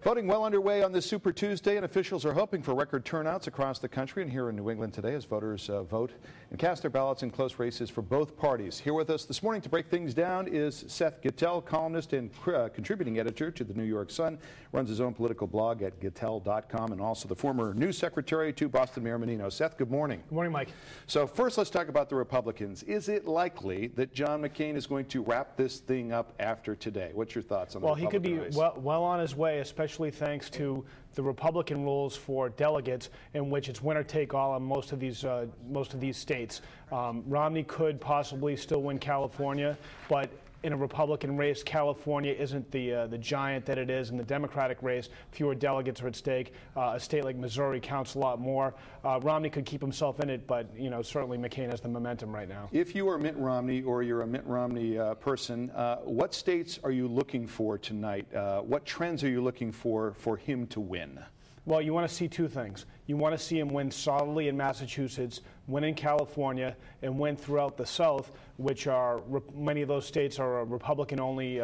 Voting well underway on this Super Tuesday, and officials are hoping for record turnouts across the country and here in New England today as voters vote and cast their ballots in close races for both parties. Here with us this morning to break things down is Seth Gitell, columnist and contributing editor to the New York Sun, runs his own political blog at Gitell.com, and also the former news secretary to Boston Mayor Menino. Seth, good morning. Good morning, Mike. So first, let's talk about the Republicans. Is it likely that John McCain is going to wrap this thing up after today? What's your thoughts on the Republican race? Well, he could be well on his way, especially thanks to the Republican rules for delegates, in which it's winner take all in most of these states. Romney could possibly still win California, but in a Republican race, California isn't the giant that it is in the Democratic race. Fewer delegates are at stake. A state like Missouri counts a lot more. Romney could keep himself in it, but certainly McCain has the momentum right now. If you are Mitt Romney, or you're a Mitt Romney person, what states are you looking for tonight? What trends are you looking for him to win? Well, you want to see two things. You want to see him win solidly in Massachusetts, win in California, and win throughout the South, which are many of those states are Republican-only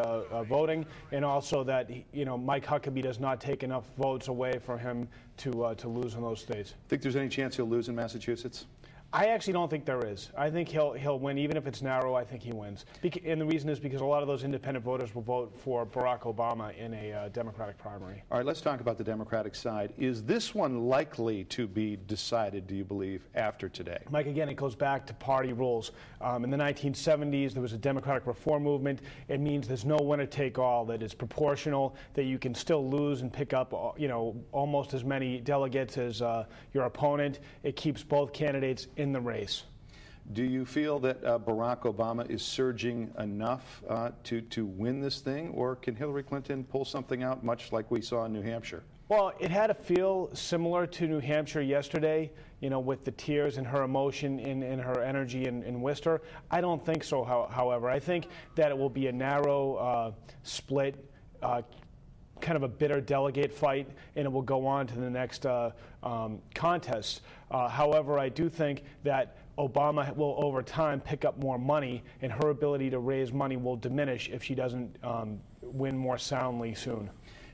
voting, and also that Mike Huckabee does not take enough votes away from him to lose in those states. Think there's any chance he'll lose in Massachusetts? I actually don't think there is. I think he'll win, even if it's narrow. I think he wins, and the reason is because a lot of those independent voters will vote for Barack Obama in a Democratic primary. All right, let's talk about the Democratic side. Is this one likely to be decided, do you believe, after today? Mike, again, it goes back to party rules. In the 1970s, there was a Democratic reform movement. It means there's no winner take all, that it's proportional, that you can still lose and pick up almost as many delegates as your opponent. It keeps both candidates in the race. Do you feel that Barack Obama is surging enough to win this thing, or can Hillary Clinton pull something out much like we saw in New Hampshire? Well, it had a feel similar to New Hampshire yesterday, with the tears and her emotion and her energy in Worcester. I don't think so, however. I think that it will be a narrow split, kind of a bitter delegate fight, and it will go on to the next contest. However, I do think that Obama will, over time, pick up more money, and her ability to raise money will diminish if she doesn't win more soundly soon.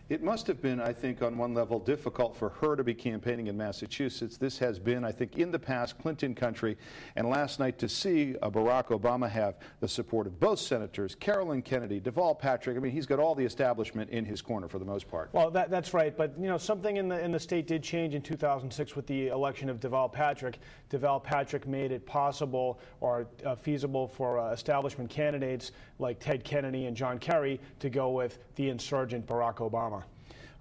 It must have been, I think, on one level, difficult for her to be campaigning in Massachusetts. This has been, I think, in the past, Clinton country. And last night, to see Barack Obama have the support of both senators, Carolyn Kennedy, Deval Patrick. I mean, he's got all the establishment in his corner for the most part. Well, that's right. But, something in the state did change in 2006 with the election of Deval Patrick. Deval Patrick made it possible or feasible for establishment candidates like Ted Kennedy and John Kerry to go with the insurgent Barack Obama.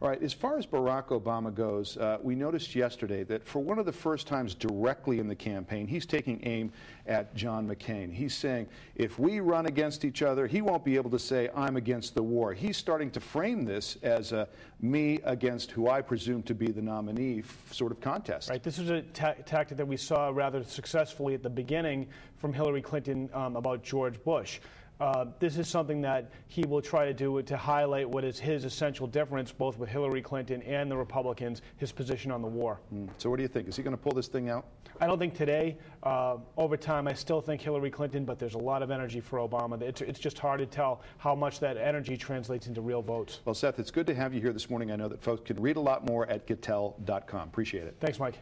All right, as far as Barack Obama goes, we noticed yesterday that for one of the first times directly in the campaign, he's taking aim at John McCain. He's saying, if we run against each other, he won't be able to say, I'm against the war. He's starting to frame this as a me against who I presume to be the nominee sort of contest. Right, this was a tactic that we saw rather successfully at the beginning from Hillary Clinton about George Bush. This is something that he will try to do to highlight what is his essential difference, both with Hillary Clinton and the Republicans, his position on the war. So what do you think? Is he going to pull this thing out? I don't think today. Over time, I still think Hillary Clinton, but there's a lot of energy for Obama. It's just hard to tell how much that energy translates into real votes. Well, Seth, it's good to have you here this morning. I know that folks can read a lot more at Gitell.com. Appreciate it. Thanks, Mike.